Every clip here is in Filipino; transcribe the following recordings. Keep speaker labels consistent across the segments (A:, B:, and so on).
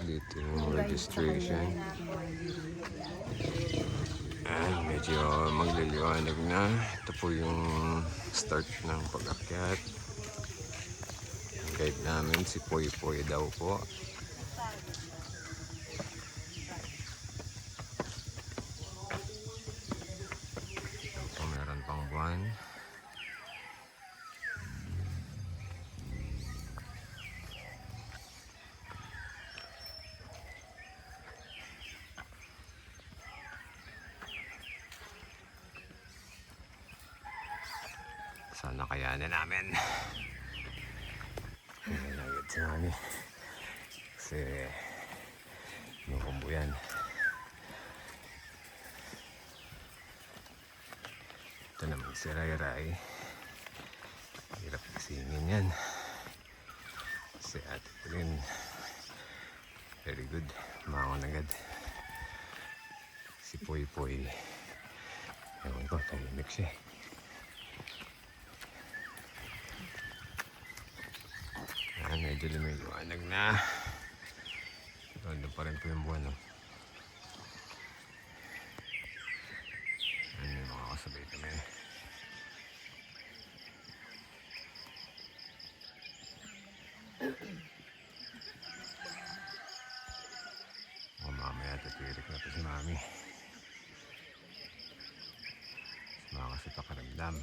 A: Dito yung registration. Ayan, medyo magliliwanag na. Ito po yung start ng pag-akyat. Yung guide namin si Poy Poy daw po. Ito meron pang buwan. Sana kayanin namin. Hindi na agad si Mami. Kasi yung kumbuyan. Ito naman si Rai Rai. Hirap gisingin yan. Si Ate Pauline. Very good. Maangon agad. Si Poy Poy. Ewan ko, tahimik siya. Medyo lumiwanag na. Doon pa rin po yung buwan. May mga kasabay kami. Mamaya tatirik na po si Mami. Mga kasi pakaramdam.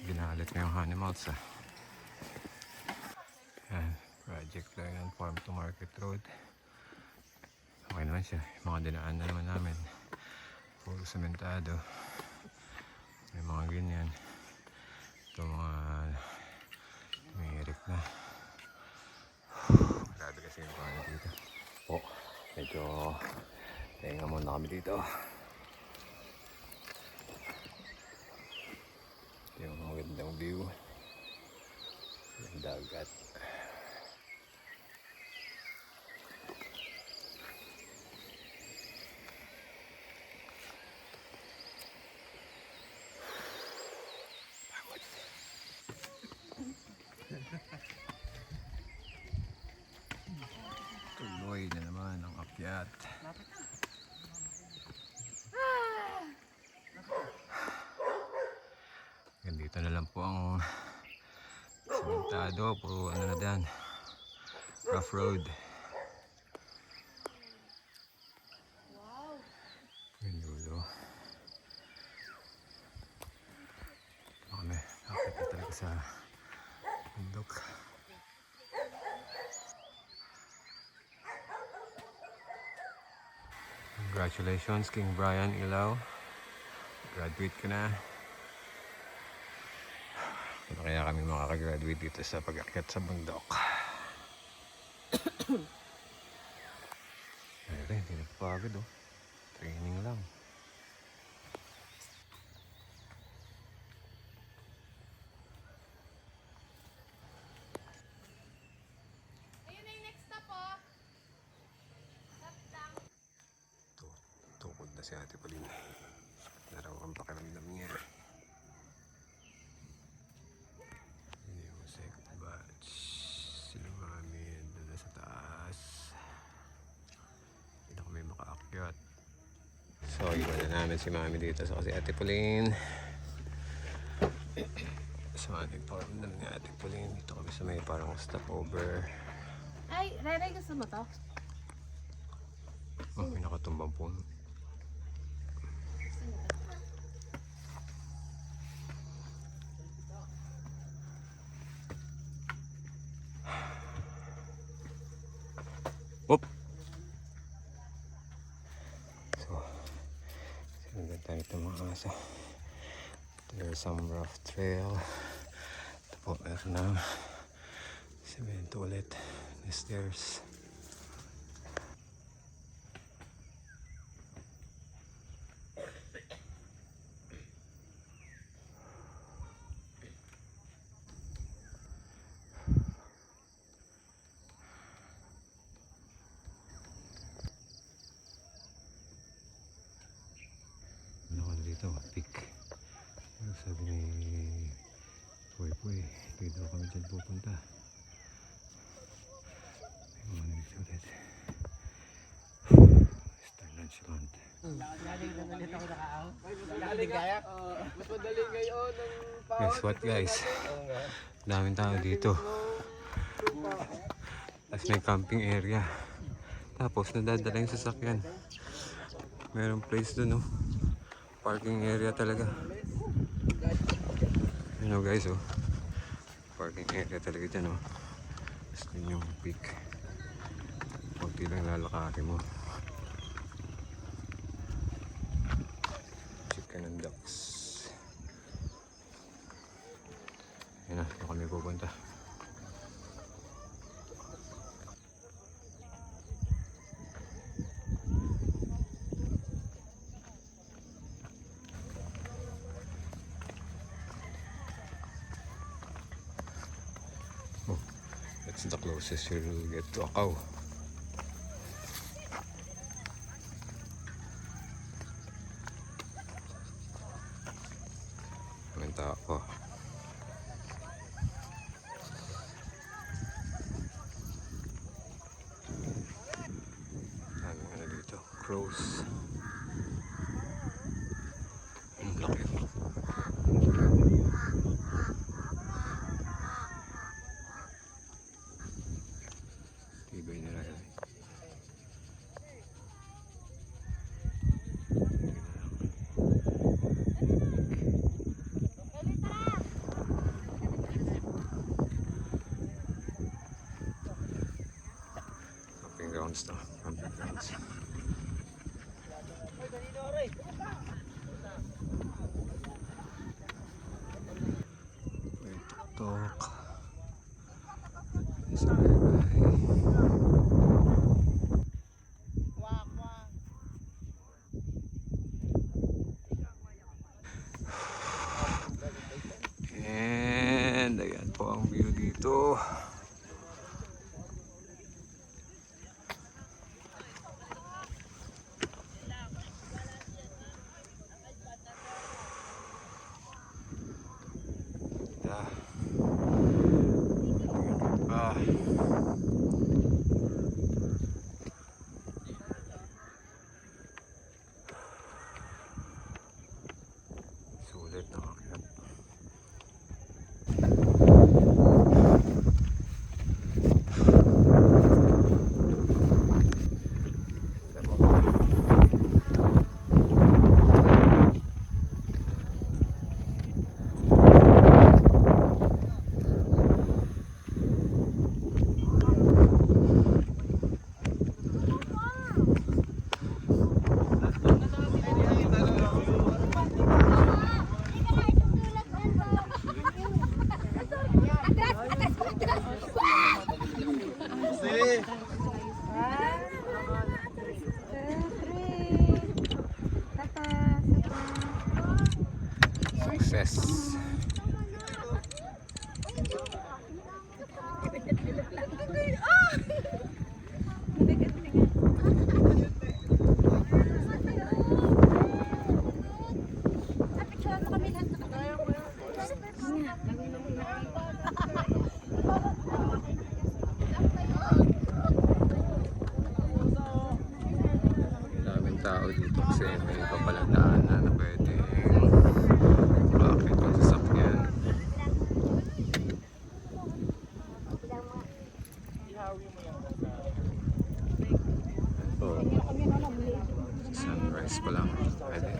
A: Ginalit na yung animals Yan, project lang yan, farm to market road. Okay naman siya, mga dinaan na naman namin. Puro sementado. May mga ganyan. Ito mga umiirik na. Grabe kasi yung paano dito. Medyo tenga muna kami dito. Ito yung magandang view. Yung dagat. Tuloy na naman ang akyat. Dito na lang po ang sementado, puro ano na dyan, rough road. Yung dulo. Kami, nakapit na talaga sa bundok. Congratulations King Brian Ilaw. Graduate ka na. Ano kaya kami makakagraduate dito sa pag-akyat sa bundok? Ay, hindi nagpapagod Training lang.
B: Ayun na yung next stop Stop lang.
A: Tukod na si Ate Pauline. Naraw ang pakiramdam niya. Yung second batch. Sila Mami doon na sa taas. Hindi na kami makaakyat. So, iwan na namin si Mami dito sa kasi Ate Pauline. Sa ating pakiramdam ni Ate Pauline. Dito kami sa may parang stopover.
B: Ay, Ray, gusto mo to?
A: Oh, may nakatumbang puno. Oop! So, sinundan tayo itong mga aso. There's some rough trail. Ito po, meron na semento ulit. The stairs. dyan pupunta. May mga nabis ulit. Mr. Nonchalant. Guess what guys? Daming tao dito. Tapos may camping area. Tapos nadadala yung sasakyan. Merong place dun oh. Parking area talaga. Yun oh guys oh. Parking area talaga dyan oh. Tapos yun yung peak. Kunti lang lalakarin mo. Chicken and ducks. Yun na, doon kami pupunta. Oh, that's the closest you'll get to a cow. May tao pa. Daming ano dito, crows. Ang laki. Ibay nila yan. Camping grounds to. Camping grounds. May tuktok. Sa bahay. And ayan po ang view dito. Ah. Sulit na kakyat. Success. Daming tao dito kasi may iba palang daanan na pwede bakit yung sasakyan. So, sunrise pa lang. Pwede.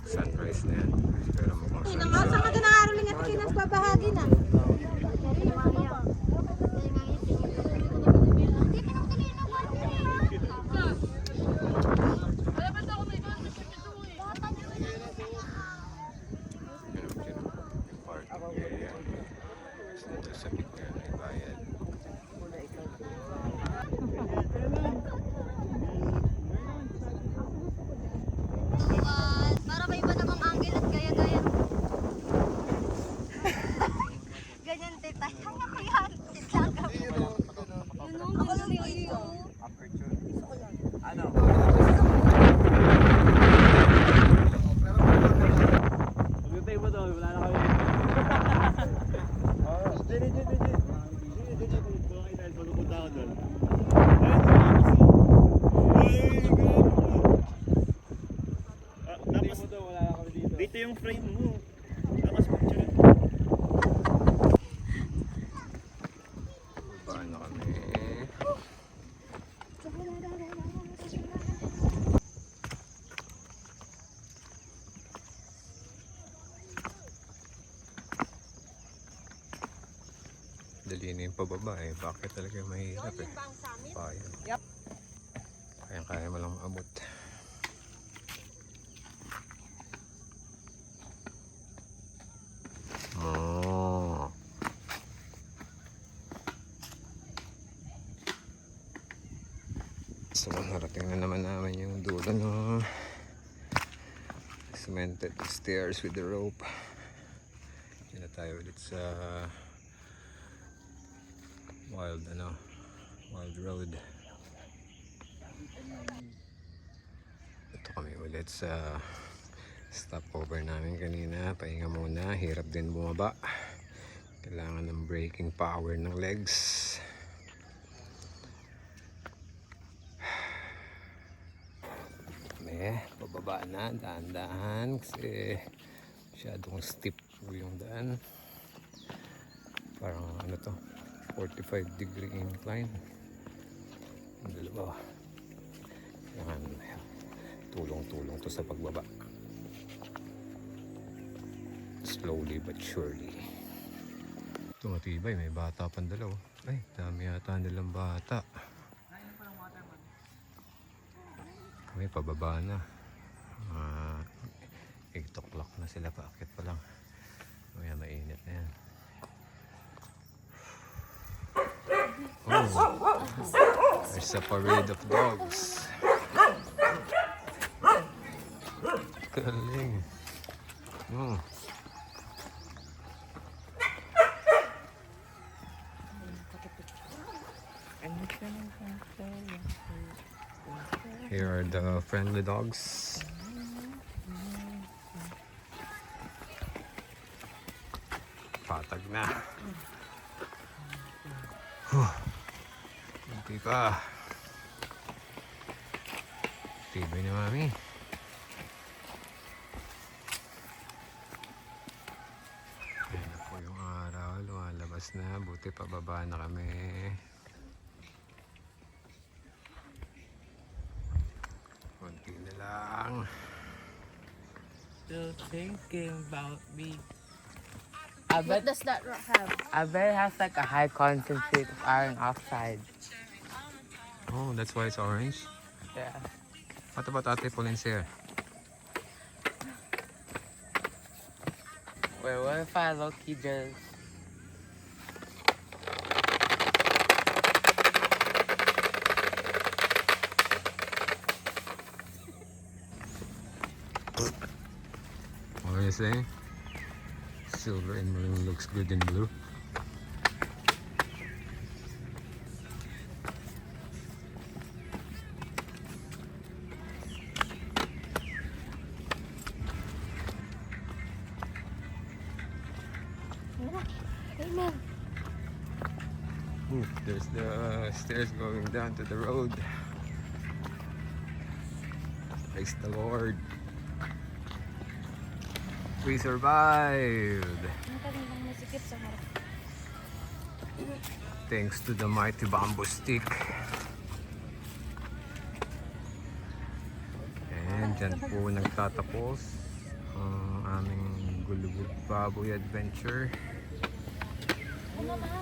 A: Sunrise na yan. Pero mukhang sunrise.
C: Sama ka na araw nga ito kinasbabahagi na.
A: Sa Bicol may bayad.
C: Para may iba namang angle at gaya-gaya.
D: frame mo. Tapos picture.
A: Baba na kami. Dali na yung pababa eh. Bakit talaga mahirap eh? Bayan.
C: Yup.
A: Kaya mo lang maabot. Oh. So, narating na naman namin yung dulo ng cemented stairs with the rope. Yan na tayo ulit sa wild road. Ito kami ulit sa stopover namin kanina. Pahinga muna, hirap din bumaba. Kailangan ng braking power ng legs. Pababa na, dahan-dahan kasi masyadong steep po yung daan. Parang 45-degree incline. Ang dalawa. Yan, tulong-tulong to sa pagbaba. Slowly but surely. Tumatibay, may bata pang dalaw. Ay, dami yata nilang bata. Kami pababa na. 8 o'clock na sila, paakit pa lang. Mamaya mainit na yan. Oh, there's a parade of dogs. Galing. Here are the friendly dogs. Patag na. Hindi pa. Tibay na mami. Ayan na po yung araw. Lumalabas na. Buti pababa na kami. Konti na lang.
E: Still thinking about me.
B: What does that rock have?
E: I bet it has like a high concentrate of iron oxide.
A: Oh, that's why it's orange.
E: Yeah.
A: What about Ate Pauline's hair?
E: Wait, what if I low-key just...
A: What are you saying? Silver and maroon looks good in blue.
C: Amen.
A: Ooh, there's the stairs going down to the road. Praise the Lord. We survived.
C: Ang kanilang masikip sa harap.
A: Thanks to the mighty bamboo stick. And dyan po nagtatapos ang aming Gulubog Baboy adventure.
C: Ano naman?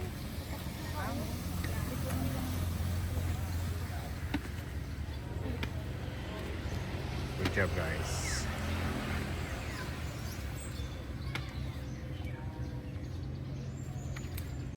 A: Good job guys.